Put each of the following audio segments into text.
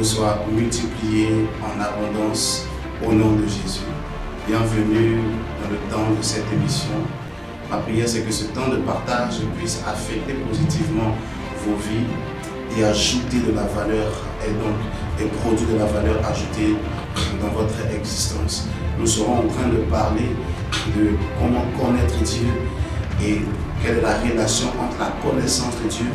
vous soit multiplié en abondance au nom de Jésus. Bienvenue dans le temps de cette émission. Ma prière, c'est que ce temps de partage puisse affecter positivement vos vies et ajouter de la valeur, et produire de la valeur ajoutée dans votre existence. Nous serons en train de parler de comment connaître Dieu et quelle est la relation entre la connaissance de Dieu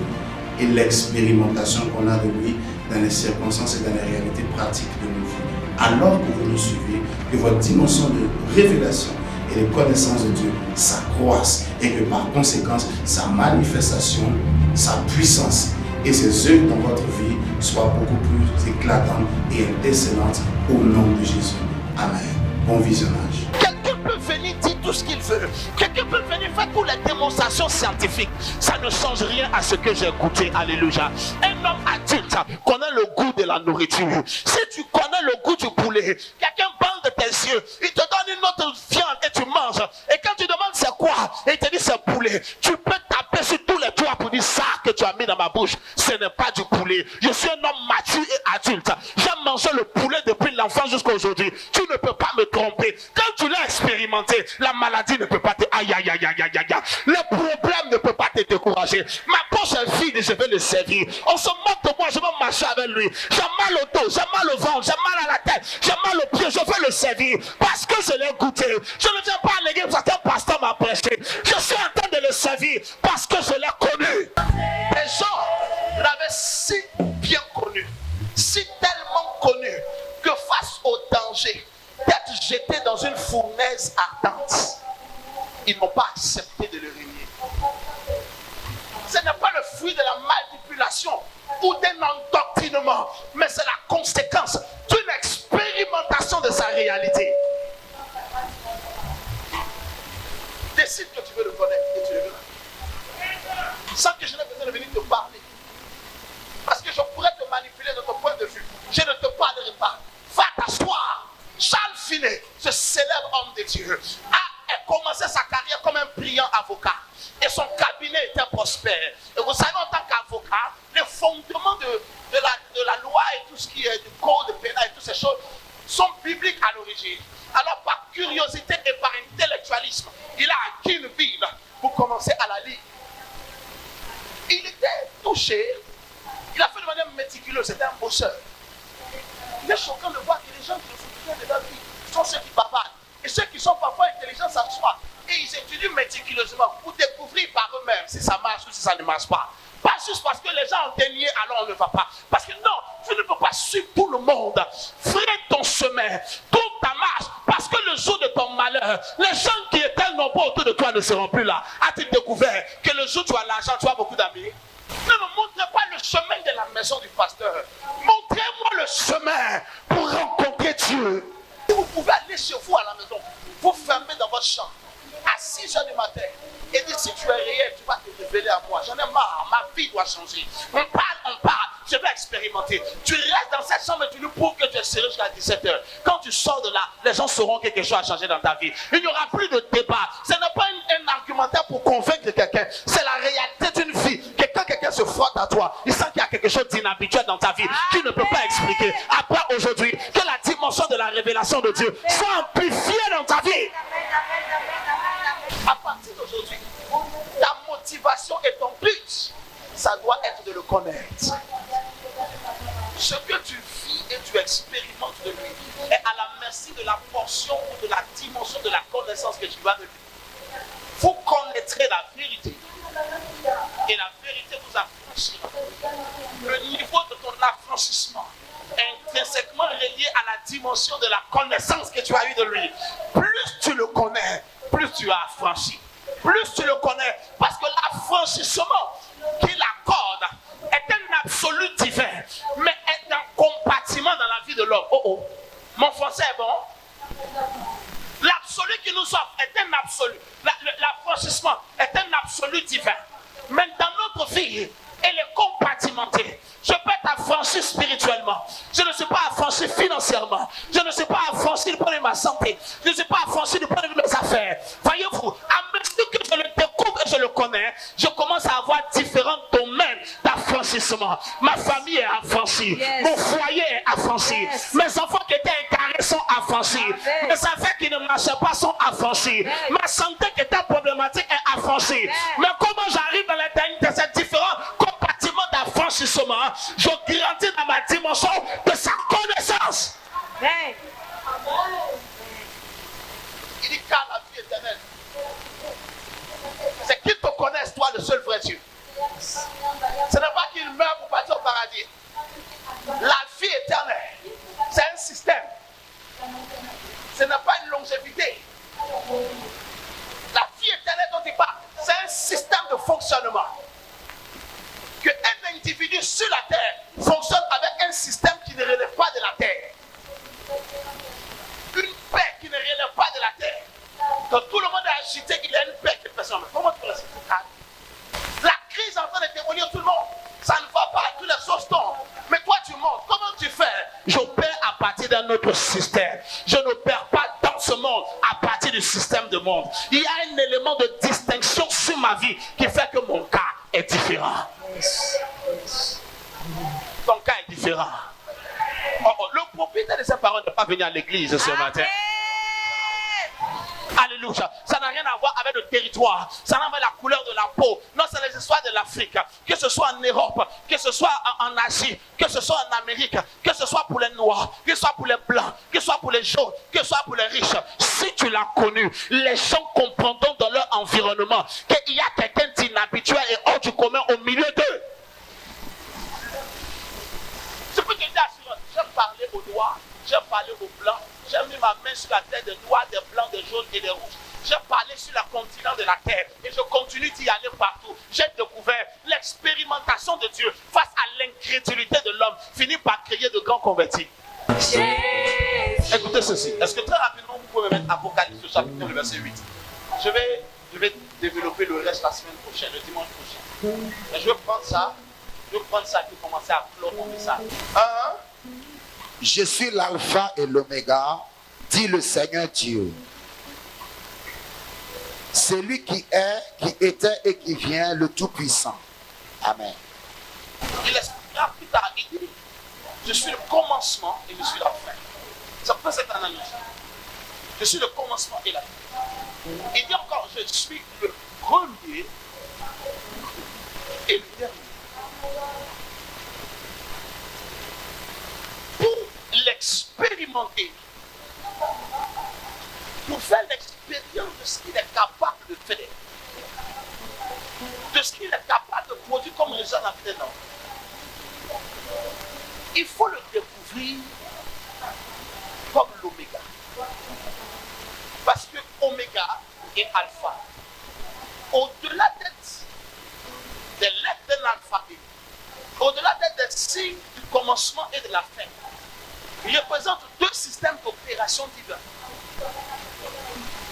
et l'expérimentation qu'on a de lui dans les circonstances et dans les réalités pratiques de nos vies. Alors que vous nous suivez, que votre dimension de révélation et de connaissance de Dieu s'accroisse et que par conséquence, sa manifestation, sa puissance et ses œuvres dans votre vie soient beaucoup plus éclatantes et décennantes au nom de Jésus. Amen. Bon visionnage. Quelqu'un peut venir dire tout ce qu'il veut. Quelqu'un peut venir faire toutes les démonstrations scientifiques. Ça ne change rien à ce que j'ai goûté. Alléluia. Un homme adulte connaît le goût de la nourriture. Si tu connais le goût du poulet, quelqu'un bande de tes yeux, il te donne une autre viande et tu manges. Et quand tu demandes c'est quoi, et il te dit c'est poulet, tu peux taper sur tous les toits pour dire ça que tu as mis dans ma bouche, ce n'est pas du poulet. Je suis un homme mature et adulte. J'ai mangé le poulet depuis l'enfance jusqu'à aujourd'hui. Tu ne peux pas me tromper. Quand tu l'as expérimenté, la maladie ne peut pas te... Aïe, aïe, aïe, aïe, aïe, aïe. Le problème ne peut pas te décourager. Ma poche est vide et je vais le servir. On se moque de moi, je vais marcher avec lui. J'ai mal au dos, j'ai mal au ventre, j'ai mal à la tête, j'ai mal aux pieds, je vais le servir. Parce que je l'ai goûté. Je ne viens pas à l'église parce qu'un pasteur m'a prêché. Je suis en train de le servir parce que je l'ai connu. Les gens l'avaient si bien connu, si tellement connu, que face au danger d'être jeté dans une fournaise ardente, ils n'ont pas accepté de le régner. Ce n'est pas le fruit de la manipulation ou d'un endoctrinement, mais c'est la conséquence d'une expérimentation de sa réalité. Décide que tu veux le connaître et tu le verras. Sans que je n'ai besoin de venir te parler. Parce que je pourrais te manipuler de ton point de vue. Je ne te parlerai pas. Va t'asseoir. Charles Finet, ce célèbre homme de Dieu, a commencé sa carrière comme un brillant avocat. Et son cabinet était prospère. Et vous savez, en tant qu'avocat, les fondements de la loi et tout ce qui est du code pénal et toutes ces choses sont bibliques à l'origine. Alors, par curiosité et par intellectualisme, il a acquis une Bible pour commencer à la lire. Il était touché. Il a fait de manière méticuleuse. C'était un bosseur. Il est choquant de voir que les gens qui ne font rien de leur vie sont ceux qui bavardent. Et ceux qui sont parfois intelligents s'assoient. Et ils étudient méticuleusement pour découvrir par eux-mêmes si ça marche ou si ça ne marche pas. Pas juste parce que les gens ont dénié, alors on ne va pas. Parce que non, tu ne peux pas suivre tout le monde. Freine ton chemin, trouve ta marche. Parce que le jour de ton malheur, les gens qui étaient nombreux autour de toi ne seront plus là. As-tu découvert que le jour où tu as l'argent, tu as beaucoup d'amis? Ne me montrez pas le chemin de la maison du pasteur. Montrez-moi le chemin pour rencontrer Dieu. Si vous pouvez aller chez vous à la maison, vous fermez dans votre chambre à 6 h du matin et dire si tu es réel, tu vas te révéler à moi. J'en ai marre, ma vie doit changer. On parle, je vais expérimenter. Tu restes dans cette chambre et tu nous prouves que tu es sérieux jusqu'à 17 h. Quand tu sors de là, les gens sauront que quelque chose a changé dans ta vie. Il n'y aura plus de débat. Ce n'est pas un argumentaire pour convaincre quelqu'un. C'est la réalité d'une vie. Quand quelqu'un se frotte à toi, il sent qu'il y a quelque chose d'inhabituel dans ta vie qu'il ne peut pas expliquer. Après aujourd'hui, que la dimension de la révélation de Dieu soit amplifiée dans ta vie. À partir d'aujourd'hui, ta motivation et ton but, ça doit être de le connaître. Ce que tu vis et tu expérimentes de lui est à la merci de la portion ou de la dimension de la connaissance que tu as de lui. Vous connaîtrez la vérité et la vérité vous affranchira. Le niveau de ton affranchissement est intrinsèquement relié à la dimension de la connaissance que tu as eue de lui. Plus tu le connais, plus tu as affranchi. Plus tu le connais, parce que l'affranchissement qu'il accorde est un absolu divin, mais est un compartiment dans la vie de l'homme. Oh, mon français est bon? L'absolu qui nous offre est un absolu. L'affranchissement est un absolu divin. Mais dans notre vie, elle est compartimentée. Je peux être affranchi spirituellement. Je ne suis pas affranchi financièrement. Je ne suis pas affranchi du point de vue de ma santé. Je ne suis pas affranchi du point de vue de mes affaires. Voyez-vous, à mesure que je le découvre et je le connais, je commence à avoir différents domaines d'affranchissement. affranchissement. Ma famille est affranchie. Mon foyer est affranchi. Mes enfants qui étaient égarés sont affranchis. Mes affaires qui ne marchaient pas sont affranchies. Ma santé qui était problématique est affranchie. Mais comment j'arrive dans l'éternité, c'est différent compartiment d'affranchissement. Je grandis dans ma dimension de sa connaissance. Il dit car la vie éternelle, c'est qu'il te connaisse, toi, le seul vrai Dieu. Ce n'est pas qu'il meurt pour partir au paradis. La vie éternelle, c'est un système. Ce n'est pas une longévité. La vie éternelle dont il parle, c'est un système de fonctionnement. Qu'un individu sur la terre fonctionne avec un système qui ne relève pas de la terre. Une paix qui ne relève pas de la terre. Quand tout le monde est agité, il y a une paix qui est personne. Comment tu peux rester calme? La crise est en train de démolir tout le monde. Ça ne va pas, tous les sauces tombent. Mais toi tu montes. Comment tu fais? J'opère à partir d'un autre système. Je n'opère pas dans ce monde à partir du système de monde. Il y a un élément de distinction sur ma vie qui fait que mon cas est différent. Ton cas est différent. Le propriétaire de ses parents ne pas venir à l'église ce matin. Alléluia. Ça n'a rien à voir avec le territoire. Ça n'a rien à voir avec la couleur de la peau. Non, c'est les histoires de l'Afrique. Que ce soit en Europe, que ce soit en Asie, que ce soit en Amérique, que ce soit pour les Noirs, que ce soit pour les Blancs, que ce soit pour les jaunes, que ce soit pour les riches. Si tu l'as connu, les gens comprendront dans leur environnement qu'il y a quelqu'un d'inhabituel et hors du commun au milieu d'eux. Je peux te dire, j'ai parlé aux Noirs, j'ai parlé aux Blancs. J'ai mis ma main sur la tête des noirs, des blancs, des jaunes et des rouges. J'ai parlé sur le continent de la terre et je continue d'y aller partout. J'ai découvert l'expérimentation de Dieu face à l'incrédulité de l'homme, finit par créer de grands convertis. Écoutez ceci. Est-ce que très rapidement vous pouvez mettre Apocalypse au chapitre 9, le verset 8? Je vais développer le reste la semaine prochaine, le dimanche prochain. Et je vais prendre ça et commencer à clore mon message. Je suis l'alpha et l'oméga, dit le Seigneur Dieu. Celui qui est, qui était et qui vient, le Tout-Puissant. Amen. Il expliquera plus tard, il dit, je suis le commencement et je suis la fin. Ça peut cette analogie. Je suis le commencement et la fin. Il dit encore, je suis le premier et le dernier. Pour l'expérimenter, pour faire l'expérience de ce qu'il est capable de faire, de ce qu'il est capable de produire comme résultat dans la vie d'un homme, il faut le découvrir comme l'oméga. Parce que oméga et alpha, au-delà d'être des lettres d'un alphabet, au-delà d'être des signes du commencement et de la fin, il représente deux systèmes d'opération divins.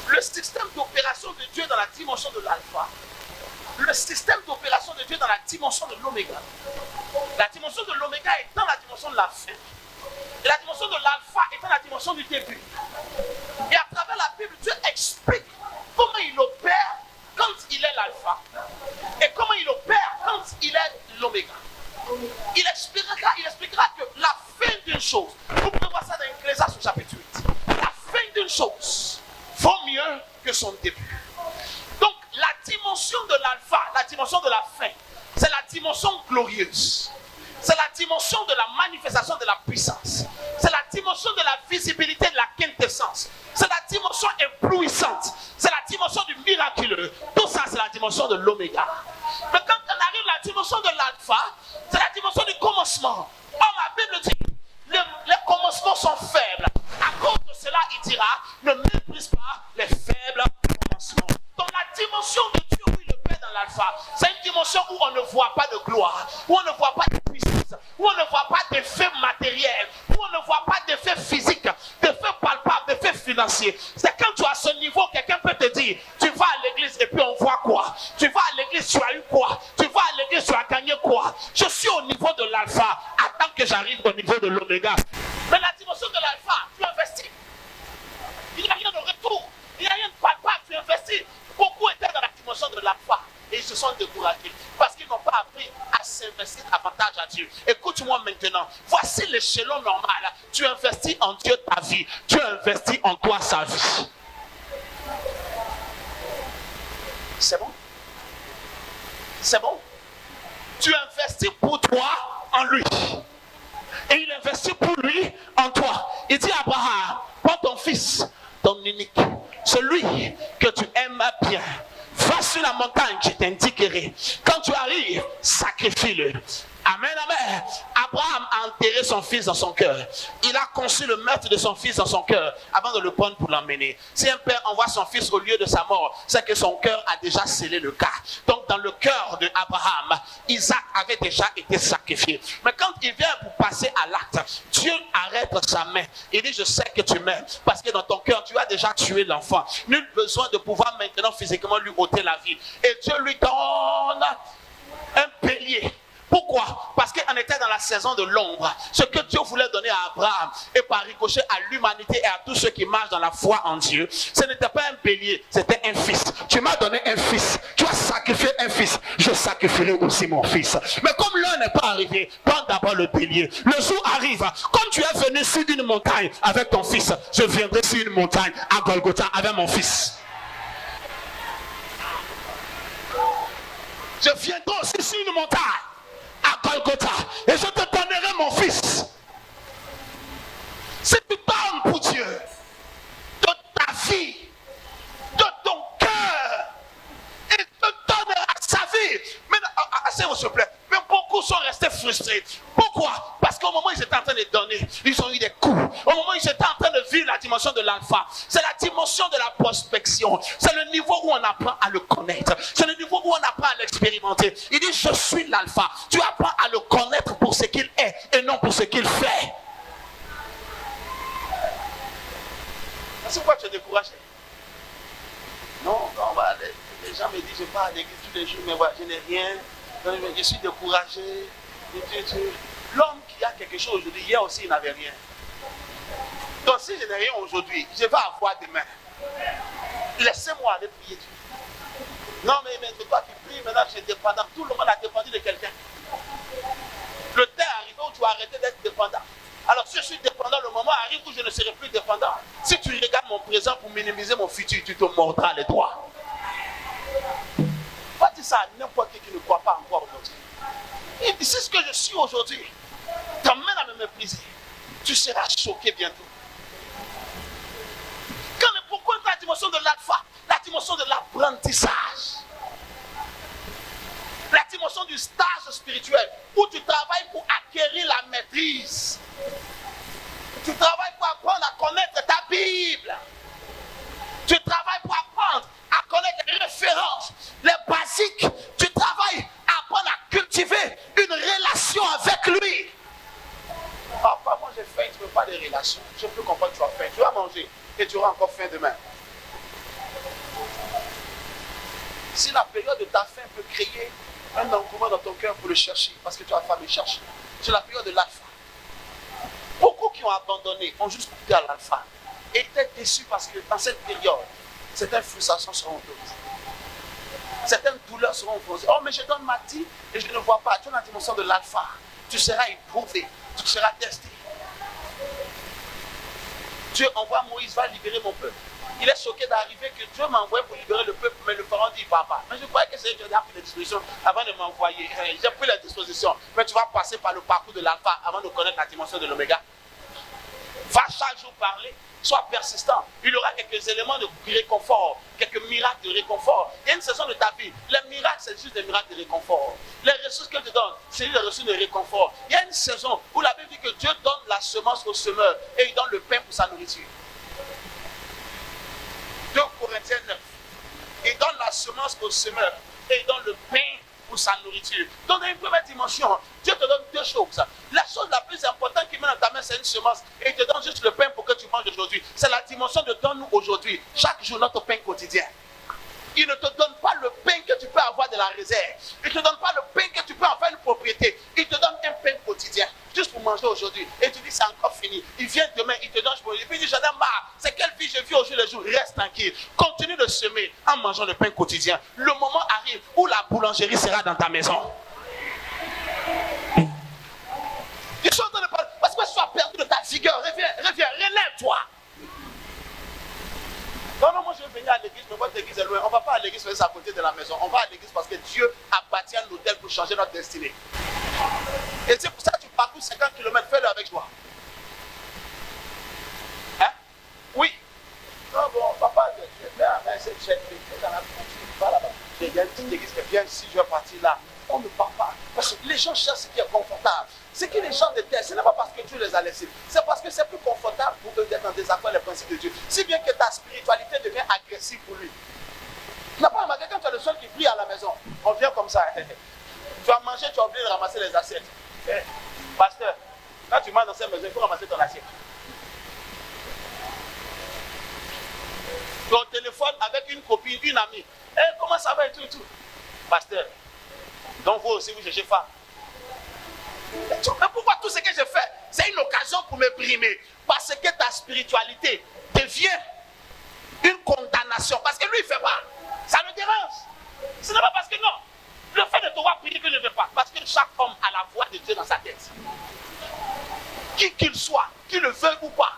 Le système d'opération de Dieu dans la dimension de l'alpha, le système d'opération de Dieu dans la dimension de l'oméga. La dimension de l'oméga étant la dimension de la fin, et la dimension de l'alpha étant la dimension du début. Et à travers la Bible, Dieu explique comment il opère quand il est l'alpha et comment il opère quand il est l'oméga. Il expliquera que la fin d'une chose, vous pouvez voir ça dans Ecclésiaste au chapitre 8, la fin d'une chose vaut mieux que son début. Donc la dimension de l'alpha, la dimension de la fin, c'est la dimension glorieuse. C'est la dimension de la manifestation de la puissance. C'est la dimension de la visibilité de la quintessence. C'est la dimension éblouissante. C'est la dimension du miraculeux. Tout ça, c'est la dimension de l'oméga. Mais quand on arrive à la dimension de l'alpha, c'est la dimension du commencement. Or, la Bible dit, les commencements sont faibles. À cause de cela, il dira, ne méprise pas les faibles commencements. Dans la dimension de Dieu, où il le paie dans l'alpha, c'est une dimension où on ne voit pas de gloire, où on ne voit pas de puissance, où on ne voit pas d'effets matériels, où on ne voit pas d'effets physiques, d'effets palpables, d'effets financiers. C'est quand tu as ce niveau, quelqu'un peut te dire, tu vas à l'église et puis on voit quoi? Tu vas à l'église, tu as eu quoi? Tu vas à l'église, tu as gagné quoi? Je suis au niveau de l'alpha, attends que j'arrive au niveau de l'oméga. Mais la dimension de l'alpha, tu investis. Il n'y a rien de retour, il n'y a rien de palpable, tu investis. Beaucoup étaient dans la dimension de l'alpha et ils se sont découragés parce qu'ils n'ont pas appris à s'investir davantage à Dieu. Écoute-moi maintenant. Voici l'échelon normal. Tu investis en Dieu ta vie. Tu investis en toi sa vie. C'est bon? C'est bon? Tu investis pour toi en lui. Et il investit pour lui en toi. Il dit à Abraham, prends ton fils, ton unique, celui que tu aimes bien. Va sur la montagne, je t'indiquerai. Quand tu arrives, sacrifie-le. Amen, amen. Abraham a enterré son fils dans son cœur. Il a conçu le meurtre de son fils dans son cœur avant de le prendre pour l'emmener. Si un père envoie son fils au lieu de sa mort, c'est que son cœur a déjà scellé le cas. Donc dans le cœur d'Abraham, Isaac avait déjà été sacrifié. Mais quand il vient pour passer à l'acte, Dieu arrête sa main. Il dit, je sais que tu m'aimes. Parce que dans ton cœur, tu as déjà tué l'enfant. Nul besoin de pouvoir maintenant physiquement lui ôter la vie. Et Dieu lui donne un bélier. Pourquoi? Parce qu'on était dans la saison de l'ombre. Ce que Dieu voulait donner à Abraham et par ricochet à l'humanité et à tous ceux qui marchent dans la foi en Dieu, ce n'était pas un bélier, c'était un fils. Tu m'as donné un fils, tu as sacrifié un fils, je sacrifierai aussi mon fils. Mais comme l'heure n'est pas arrivée, prends d'abord le bélier. Le jour arrive, comme tu es venu sur une montagne avec ton fils, je viendrai sur une montagne à Golgotha avec mon fils. Je viendrai aussi sur une montagne à Golgotha et je te donnerai mon fils. Si tu donnes pour Dieu de ta vie, de ton cœur, il te donnera sa vie. Mais assez s'il vous plaît. Mais beaucoup sont restés frustrés. Pourquoi? Parce qu'au moment où ils étaient en train de donner, ils ont eu des coups. Au moment où ils étaient en train de vivre la dimension de l'alpha, c'est la dimension de la prospection. C'est le niveau où on apprend à le connaître. C'est le niveau où on apprend à l'expérimenter. Il dit, je suis l'alpha. Tu apprends à le connaître pour ce qu'il est et non pour ce qu'il fait. C'est pourquoi tu es découragé? Non, les gens me disent, je pars à l'église tous les jours, mais voilà, je n'ai rien. Je suis découragé. L'homme qui a quelque chose aujourd'hui, hier aussi il n'avait rien. Donc si je n'ai rien aujourd'hui, je vais avoir demain. Laissez-moi aller prier Dieu. Non mais toi qui pries, maintenant je suis dépendant. Tout le monde a dépendu de quelqu'un. Le temps est arrivé où tu vas arrêter d'être dépendant. Alors si je suis dépendant, le moment arrive où je ne serai plus dépendant. Si tu regardes mon présent pour minimiser mon futur, tu te mordras les doigts. Pas dire ça à n'importe qui ne croit pas encore aujourd'hui. Il dit, c'est ce que je suis aujourd'hui. T'emmènes à me mépriser. Tu seras choqué bientôt. Pourquoi la dimension de l'alpha? La dimension de l'apprentissage. La dimension du stage spirituel où tu travailles pour acquérir la maîtrise. Tu travailles pour apprendre à connaître ta Bible. Tu travailles pour apprendre à connaître les références, les basiques. Tu travailles à apprendre à cultiver une relation avec lui. Papa, moi j'ai faim, tu ne veux pas de relation. Je peux comprendre que tu as faim. Tu vas manger et tu auras encore faim demain. Si la période de ta faim peut créer un engouement dans ton cœur pour le chercher, parce que tu as faim de chercher, c'est la période de l'alpha. Beaucoup qui ont abandonné ont juste coupé à l'alpha et étaient déçus parce que dans cette période, certaines frustrations seront opposées. Certaines douleurs seront opposées. Oh, mais je donne ma dîme et je ne vois pas. Tu es dans la dimension de l'alpha. Tu seras éprouvé, tu seras testé. Dieu envoie Moïse, va libérer mon peuple. Il est choqué d'arriver que Dieu m'a envoyé pour libérer le peuple, mais le pharaon dit, papa. Mais je croyais que c'est Dieu qui a pris les dispositions avant de m'envoyer. J'ai pris les dispositions, mais tu vas passer par le parcours de l'alpha avant de connaître la dimension de l'oméga. Va chaque jour parler, sois persistant. Il y aura quelques éléments de réconfort, quelques miracles de réconfort. Il y a une saison de ta vie. Les miracles, c'est juste des miracles de réconfort. Les ressources qu'elle te donne, c'est des ressources de réconfort. Il y a une saison où la Bible dit que Dieu donne la semence au semeur et il donne le pain pour sa nourriture. 2 Corinthiens 9. Il donne la semence au semeur et il donne le pain pour sa nourriture. Donc dans une première dimension, Dieu te donne 2 choses. La chose la plus importante qui met dans ta main, c'est une semence et il te donne juste le pain pour que tu manges aujourd'hui. C'est la dimension de donne-nous aujourd'hui. Chaque jour, notre pain quotidien. Il ne te donne pas le pain que tu peux avoir de la réserve. Il ne te donne pas le pain que tu peux en faire une propriété. Il te donne un pain quotidien, juste pour manger aujourd'hui. Et tu dis, c'est encore fini. Il vient demain, il te donne, et puis il dit, j'en ai marre. C'est quelle vie je vis au jour le jour? Reste tranquille. Continue de semer en mangeant le pain quotidien. Le moment arrive où la boulangerie sera dans ta maison. vigueur, reviens, relève-toi. Non, moi je vais venir à l'église, mais votre église est loin. On ne va pas à l'église, c'est à côté de la maison. On va à l'église parce que Dieu a bâti un hôtel pour changer notre destinée. Et c'est pour ça que tu parcours 50 km, fais-le avec joie. Hein? Oui. Non, bon, papa, je vais dans la pas là-bas. Il y a une petite église qui vient ici, je vais partir là. On ne part pas. Parce que les gens cherchent ce qui est confortable. Ce qui les gens détestent, ce n'est pas parce que Dieu les a laissés. C'est parce que c'est plus confortable pour eux d'être en désaccord avec les principes de Dieu. Si bien que ta spiritualité devient agressive pour lui. Tu n'as pas remarqué quand tu es le seul qui prie à la maison. On vient comme ça. Tu as mangé, tu as oublié de ramasser les assiettes. Pasteur, quand tu manges dans cette maison, il faut ramasser ton assiette. Ton téléphone avec une copine, une amie. Comment ça va et tout et tout. Pasteur, donc vous aussi vous cherchez femme. Mais pourquoi tout ce que je fais, c'est une occasion pour me brimer? Parce que ta spiritualité devient une condamnation. Parce que lui, il ne fait pas. Ça le dérange. Ce n'est pas parce que non. Le fait de te voir prier que je ne veux pas. Parce que chaque homme a la voix de Dieu dans sa tête. Qui qu'il soit, qu'il le veuille ou pas.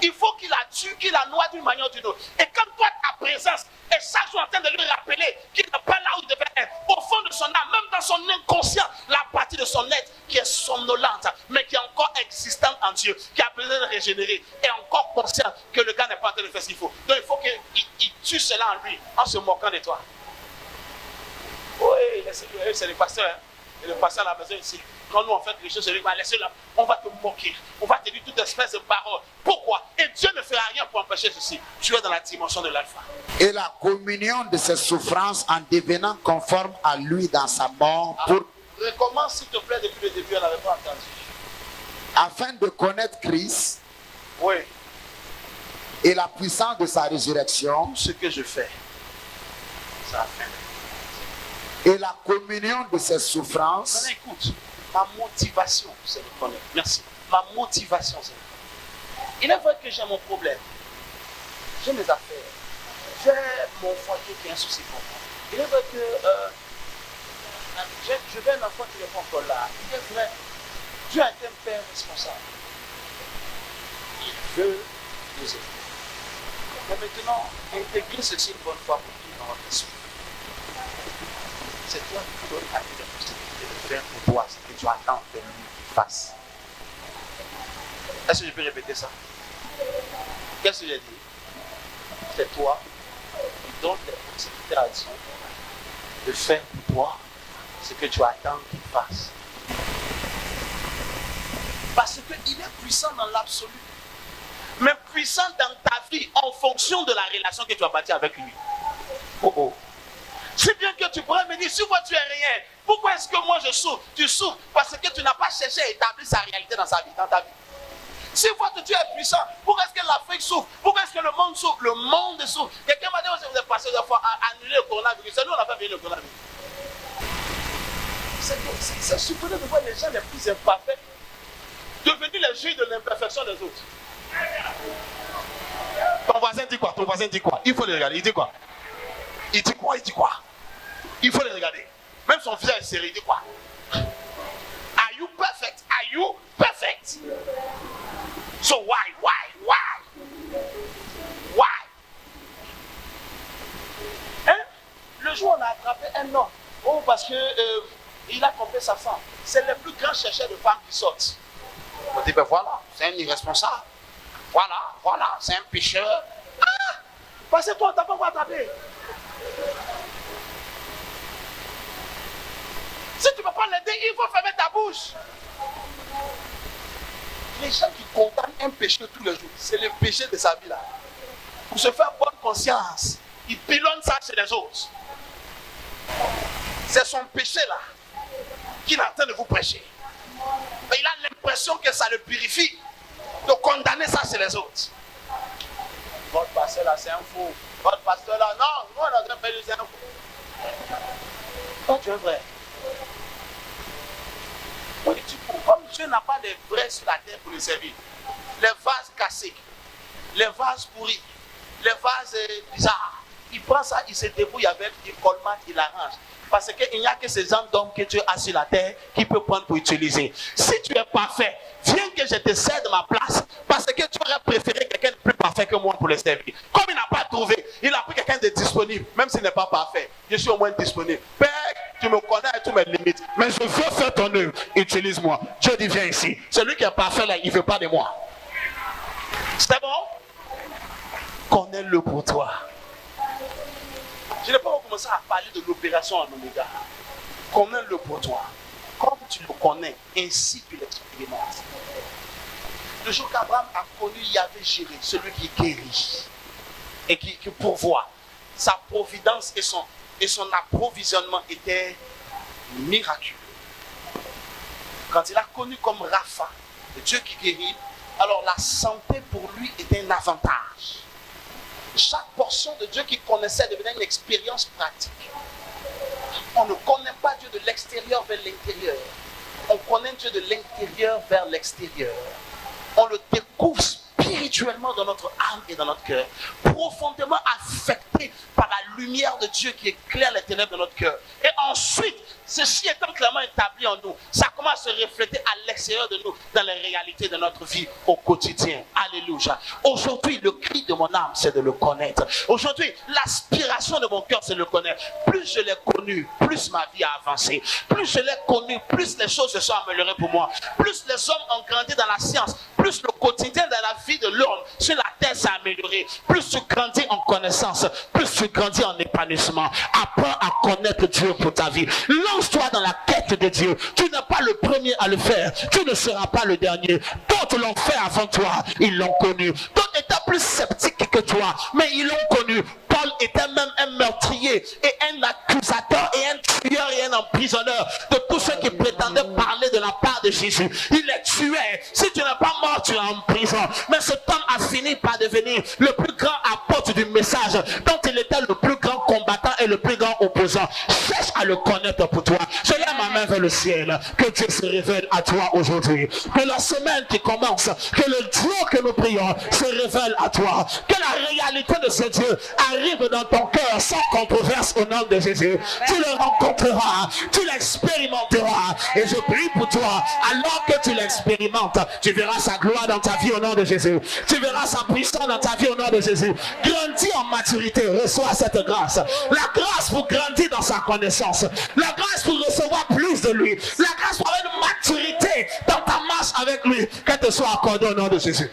Il faut qu'il la tue, qu'il la noie d'une manière ou d'une autre. Et quand toi, ta présence est chaque jour en train de lui rappeler qu'il n'est pas là où il devait être, au fond de son âme, même dans son inconscient, la partie de son être qui est somnolente, mais qui est encore existante en Dieu, qui a besoin de régénérer, est encore conscient que le gars n'est pas en train de faire ce qu'il faut. Donc il faut qu'il tue cela en lui, en se moquant de toi. Oui, c'est le pasteur, hein? Et le pasteur à la maison ici. Quand nous on fait les choses, laissez-le, on va te moquer, on va te dire toute espèce de parole. Pourquoi? Et Dieu ne fera rien pour empêcher ceci. Tu es dans la dimension de l'alpha. Et la communion de ses souffrances en devenant conforme à lui dans sa mort pour... Recommence s'il te plaît depuis le début, on n'avait pas entendu. Afin de connaître Christ. Oui. Et la puissance de sa résurrection. Tout ce que je fais, ça a fait. Et la communion de ses souffrances. Écoute, ma motivation, c'est le connaître. Merci. Ma motivation, c'est le connaître. Il est vrai que j'ai mon problème. J'ai mes affaires. J'ai mon foyer qui est un souci pour moi. Il est vrai que je vais un enfant qui n'est pas encore là. Il est vrai. Dieu a été un père responsable. Il veut nous aider. Mais maintenant, intégrer ceci une bonne fois pour tout dans votre esprit. C'est toi qui donnes à lui la possibilité de faire pour toi ce que tu attends de lui qu'il fasse. Est-ce que je peux répéter ça? Qu'est-ce que j'ai dit? C'est toi qui donnes la possibilité à Dieu de faire pour toi ce que tu attends qu'il fasse. Parce qu'il est puissant dans l'absolu, mais puissant dans ta vie en fonction de la relation que tu as bâtie avec lui. Oh. C'est bien que tu pourrais me dire, si moi tu es rien, pourquoi est-ce que moi je souffre? Tu souffres parce que tu n'as pas cherché à établir sa réalité dans ta vie. Si toi tu es puissant, pourquoi est-ce que l'Afrique souffre? Pourquoi est-ce que le monde souffre? Le monde souffre. Quelqu'un m'a dit, vous êtes passé deux fois à annuler le coronavirus. C'est nous on a fait venir le coronavirus. C'est surprenant de voir les gens les plus imparfaits devenir les juges de l'imperfection des autres. Ton voisin dit quoi? Il faut le regarder. Il dit quoi? Il faut les regarder. Même son visage est serré, il dit quoi? Are you perfect? So why? Hein? Le jour où on a attrapé un homme, parce que il a trompé sa femme. C'est le plus grand chercheur de femmes qui sortent. On dit, ben voilà, c'est un irresponsable. Voilà, c'est un pécheur. Ah! Parce que toi, on t'a pas encore attrapé. Si tu ne peux pas l'aider, il faut fermer ta bouche. Les gens qui condamnent un péché tous les jours, c'est le péché de sa vie là. Pour se faire bonne conscience, il pilonne ça chez les autres. C'est son péché là qu'il est en train de vous prêcher. Et il a l'impression que ça le purifie de condamner ça chez les autres. Votre pasteur là, c'est un fou. Votre pasteur là, non, nous on a un pays, c'est un fou. Oh, tu es vrai. Comme Dieu n'a pas de vrai sur la terre pour le servir, les vases cassés, les vases pourris, les vases bizarres, il prend ça, il se débrouille avec, il colmate, il arrange. Parce qu'il n'y a que ces gens d'hommes que Dieu a sur la terre qui peut prendre pour utiliser. Si tu es parfait, viens que je te cède ma place. Parce que tu aurais préféré quelqu'un de plus parfait que moi pour le servir. Comme il n'a pas trouvé, il a pris quelqu'un de disponible. Même s'il n'est pas parfait, je suis au moins disponible. Père, tu me connais à toutes mes limites. Mais je veux faire ton œuvre. Utilise-moi. Dieu dit, viens ici. Celui qui est parfait là, il ne veut pas de moi. C'est bon? Connais-le pour toi. Je n'ai pas commencé à parler de l'opération en Oméga. Connais-le pour toi. Comme tu le connais, ainsi tu l'expérimentes. Le jour qu'Abraham a connu Yahvé Jireh, celui qui guérit et qui pourvoit, sa providence et son approvisionnement étaient miraculeux. Quand il a connu comme Rapha, le Dieu qui guérit, alors la santé pour lui était un avantage. Chaque portion de Dieu qu'il connaissait devenait une expérience pratique. On ne connaît pas Dieu de l'extérieur vers l'intérieur. On connaît Dieu de l'intérieur vers l'extérieur. On le découvre spirituellement dans notre âme et dans notre cœur, profondément affecté par la lumière de Dieu qui éclaire les ténèbres de notre cœur. Et ensuite, ceci étant clairement établi en nous, ça commence à se refléter à l'extérieur de nous, dans les réalités de notre vie au quotidien. Alléluia. Aujourd'hui, le cri de mon âme, c'est de le connaître. Aujourd'hui, l'aspiration de mon cœur, c'est de le connaître. Plus je l'ai connu, plus ma vie a avancé. Plus je l'ai connu, plus les choses se sont améliorées pour moi. Plus les hommes ont grandi dans la science, plus le quotidien dans la vie de l'homme sur la terre s'est amélioré. Plus tu grandis en connaissance, plus tu grandis en épanouissement. Apprends à connaître Dieu pour ta vie. Lance-toi dans la quête de Dieu. Tu n'es pas le premier à le faire. Tu ne seras pas le dernier. D'autres l'ont fait avant toi. Ils l'ont connu. D'autres étaient plus sceptiques que toi, mais ils l'ont connu. Paul était même un meurtrier et un accusateur et un tueur et un emprisonneur de tous ceux qui prétendaient parler de la part de Jésus. Il les tuait. Si tu n'es pas mort, tu es en prison. Mais cet homme a fini par devenir le plus grand apôtre du message, dont il était le plus grand combattant et le plus grand opposant. Cherche à le connaître pour toi. Je lève ma main vers le ciel. Que Dieu se révèle à toi aujourd'hui. Que la semaine qui commence, que le Dieu que nous prions se révèle à toi. Que la réalité de ce Dieu arrive dans ton cœur sans controverse au nom de Jésus. Tu le rencontreras, tu l'expérimenteras. Et je prie pour toi, alors que tu l'expérimentes, tu verras sa gloire dans ta vie au nom de Jésus. Tu verras sa puissance dans ta vie au nom de Jésus. Grandis en maturité, reçois cette grâce. La grâce pour grandir dans sa connaissance. La grâce pour recevoir plus de lui. La grâce pour avoir une maturité dans ta marche avec lui. Qu'elle te soit accordée au nom de Jésus.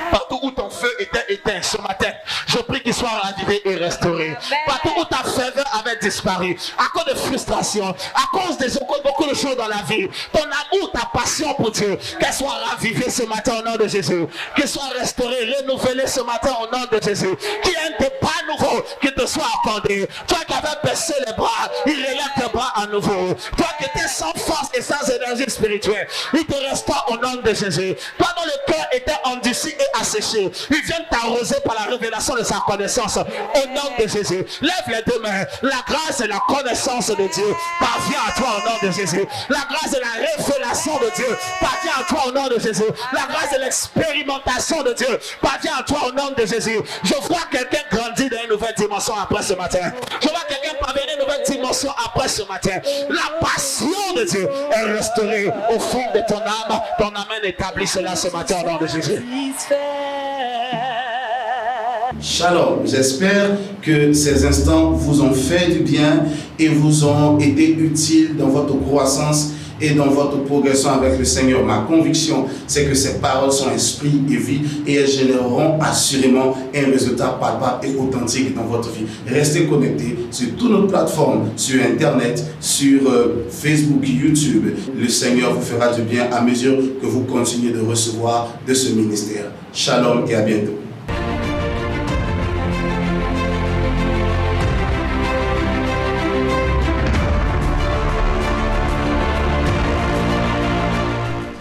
Partout où ton feu était éteint ce matin, je prie qu'il soit ravivé et restauré. Partout où ta ferveur avait disparu, à cause de frustration, à cause de beaucoup de choses dans la vie, ton amour, ta passion pour Dieu, qu'elle soit ravivée ce matin au nom de Jésus. Qu'elle soit restaurée, renouvelée ce matin au nom de Jésus. Qu'il y ait un départ nouveau qui te soit accordé. Toi qui avais baissé les bras, il relève tes bras à nouveau. Toi qui étais sans force et sans énergie spirituelle, il te restaure au nom de Jésus. Toi dont le cœur était endurci et asséché, il vient t'arroser par la révélation de sa connaissance au nom de Jésus. Lève les deux mains. La grâce et la connaissance de Dieu parvient à toi au nom de Jésus. La grâce et la révélation de Dieu parvient à toi au nom de Jésus. La grâce et l'expérimentation de Dieu parvient à toi au nom de Jésus. Je vois quelqu'un grandir dans une nouvelle dimension après ce matin. Je vois quelqu'un parvenir à une nouvelle dimension après ce matin. La passion de Dieu est restaurée au fond de ton âme. Ton âme établit cela ce matin au nom de Jésus. Shalom, j'espère que ces instants vous ont fait du bien et vous ont été utiles dans votre croissance et dans votre progression avec le Seigneur. Ma conviction, c'est que ces paroles sont esprit et vie et elles généreront assurément un résultat palpable et authentique dans votre vie. Restez connectés sur toutes nos plateformes, sur Internet, sur Facebook, YouTube. Le Seigneur vous fera du bien à mesure que vous continuez de recevoir de ce ministère. Shalom et à bientôt.